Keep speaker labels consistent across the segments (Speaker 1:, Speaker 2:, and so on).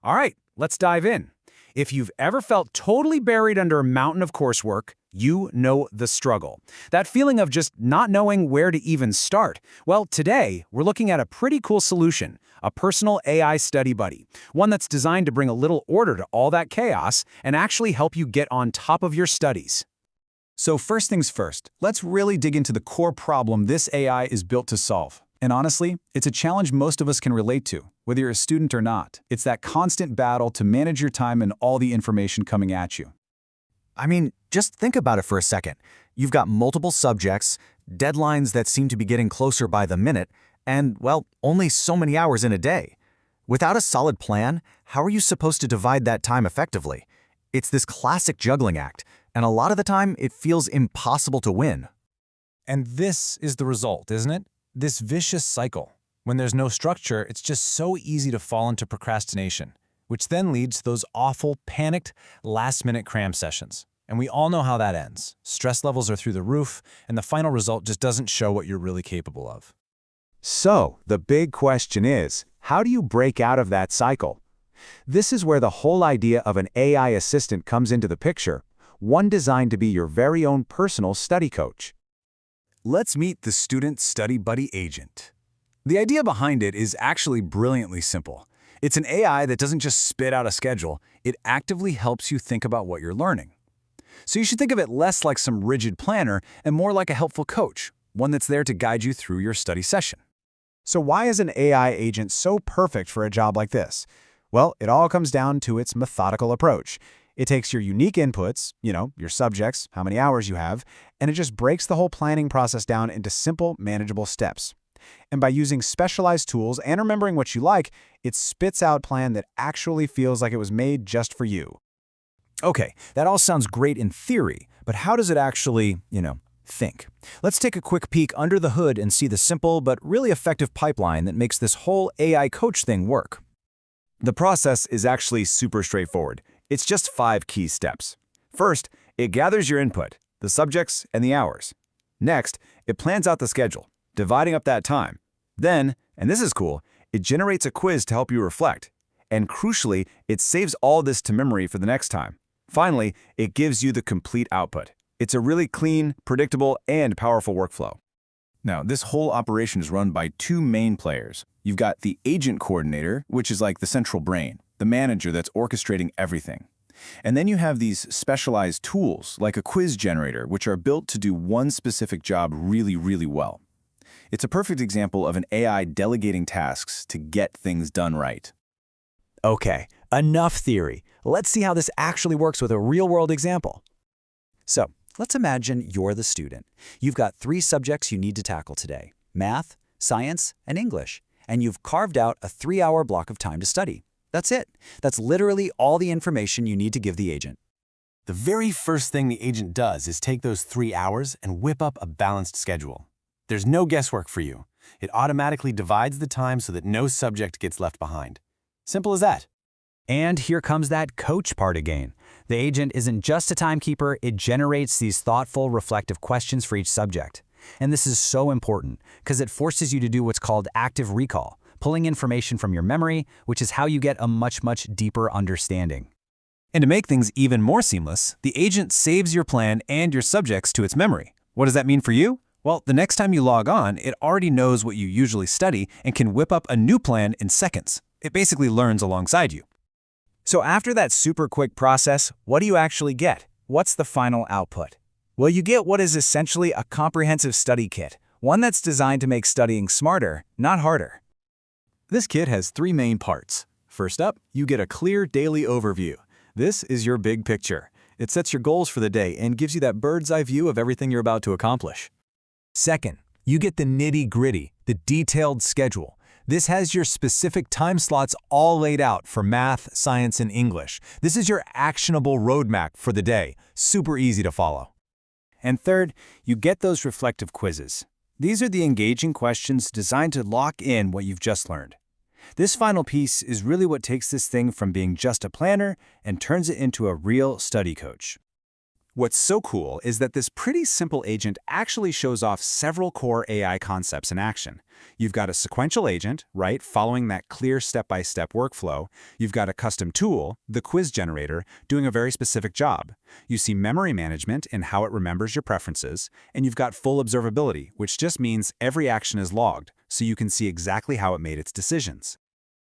Speaker 1: All right, let's dive in. If you've ever felt totally buried under a mountain of coursework, you know the struggle. That feeling of just not knowing where to even start. Well, today, we're looking at a pretty cool solution, a personal AI study buddy, one that's designed to bring a little order to all that chaos and actually help you get on top of your studies.
Speaker 2: So first things first, let's really dig into the core problem this AI is built to solve. And honestly, it's a challenge most of us can relate to, whether you're a student or not. It's that constant battle to manage your time and all the information coming at you.
Speaker 3: I mean, just think about it for a second. You've got multiple subjects, deadlines that seem to be getting closer by the minute, and, well, only so many hours in a day. Without a solid plan, how are you supposed to divide that time effectively? It's this classic juggling act, and a lot of the time, it feels impossible to win.
Speaker 4: And this is the result, isn't it? This vicious cycle. When there's no structure, it's just so easy to fall into procrastination, which then leads to those awful, panicked, last-minute cram sessions. And we all know how that ends. Stress levels are through the roof, and the final result just doesn't show what you're really capable of.
Speaker 1: So, the big question is, how do you break out of that cycle? This is where the whole idea of an AI assistant comes into the picture, one designed to be your very own personal study coach.
Speaker 2: Let's meet the Student Study Buddy agent. The idea behind it is actually brilliantly simple. It's an AI that doesn't just spit out a schedule, it actively helps you think about what you're learning. So you should think of it less like some rigid planner and more like a helpful coach, one that's there to guide you through your study session.
Speaker 5: So why is an AI agent so perfect for a job like this? Well, it all comes down to its methodical approach. It takes your unique inputs, your subjects, how many hours you have, and it just breaks the whole planning process down into simple, manageable steps. And by using specialized tools and remembering what you like, it spits out a plan that actually feels like it was made just for you.
Speaker 3: Okay, that all sounds great in theory, but how does it actually, think? Let's take a quick peek under the hood and see the simple but really effective pipeline that makes this whole AI coach thing work.
Speaker 2: The process is actually super straightforward. It's just 5 key steps. First, it gathers your input, the subjects and the hours. Next, it plans out the schedule, dividing up that time. Then, and this is cool, it generates a quiz to help you reflect. And crucially, it saves all this to memory for the next time. Finally, it gives you the complete output. It's a really clean, predictable, and powerful workflow. Now, this whole operation is run by 2 main players. You've got the agent coordinator, which is like the central brain, the manager that's orchestrating everything. And then you have these specialized tools, like a quiz generator, which are built to do one specific job really, really well. It's a perfect example of an AI delegating tasks to get things done right.
Speaker 3: Okay, enough theory. Let's see how this actually works with a real-world example. So, let's imagine you're the student. You've got 3 subjects you need to tackle today: math, science, and English. And you've carved out a 3-hour block of time to study. That's it. That's literally all the information you need to give the agent.
Speaker 6: The very first thing the agent does is take those 3 hours and whip up a balanced schedule. There's no guesswork for you. It automatically divides the time so that no subject gets left behind. Simple as that.
Speaker 3: And here comes that coach part again. The agent isn't just a timekeeper, it generates these thoughtful, reflective questions for each subject. And this is so important because it forces you to do what's called active recall, pulling information from your memory, which is how you get a much, much deeper understanding.
Speaker 1: And to make things even more seamless, the agent saves your plan and your subjects to its memory. What does that mean for you? Well, the next time you log on, it already knows what you usually study and can whip up a new plan in seconds. It basically learns alongside you. So after that super quick process, what do you actually get? What's the final output? Well, you get what is essentially a comprehensive study kit, one that's designed to make studying smarter, not harder.
Speaker 2: This kit has 3 main parts. First up, you get a clear daily overview. This is your big picture. It sets your goals for the day and gives you that bird's-eye view of everything you're about to accomplish.
Speaker 4: Second, you get the nitty-gritty, the detailed schedule. This has your specific time slots all laid out for math, science, and English. This is your actionable roadmap for the day. Super easy to follow.
Speaker 1: And third, you get those reflective quizzes. These are the engaging questions designed to lock in what you've just learned. This final piece is really what takes this thing from being just a planner and turns it into a real study coach.
Speaker 5: What's so cool is that this pretty simple agent actually shows off several core AI concepts in action. You've got a sequential agent, right, following that clear step-by-step workflow. You've got a custom tool, the quiz generator, doing a very specific job. You see memory management in how it remembers your preferences, and you've got full observability, which just means every action is logged, so you can see exactly how it made its decisions.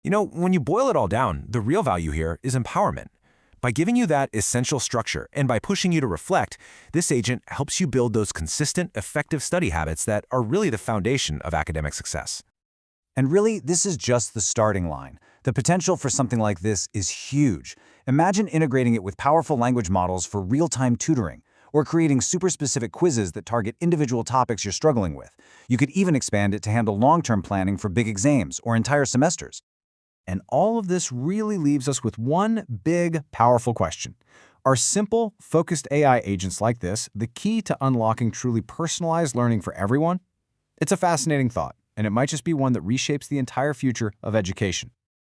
Speaker 1: You know, when you boil it all down, the real value here is empowerment. By giving you that essential structure and by pushing you to reflect, this agent helps you build those consistent, effective study habits that are really the foundation of academic success.
Speaker 3: And really, this is just the starting line. The potential for something like this is huge. Imagine integrating it with powerful language models for real-time tutoring, or creating super-specific quizzes that target individual topics you're struggling with. You could even expand it to handle long-term planning for big exams or entire semesters.
Speaker 5: And all of this really leaves us with one big, powerful question. Are simple, focused AI agents like this the key to unlocking truly personalized learning for everyone? It's a fascinating thought, and it might just be one that reshapes the entire future of education.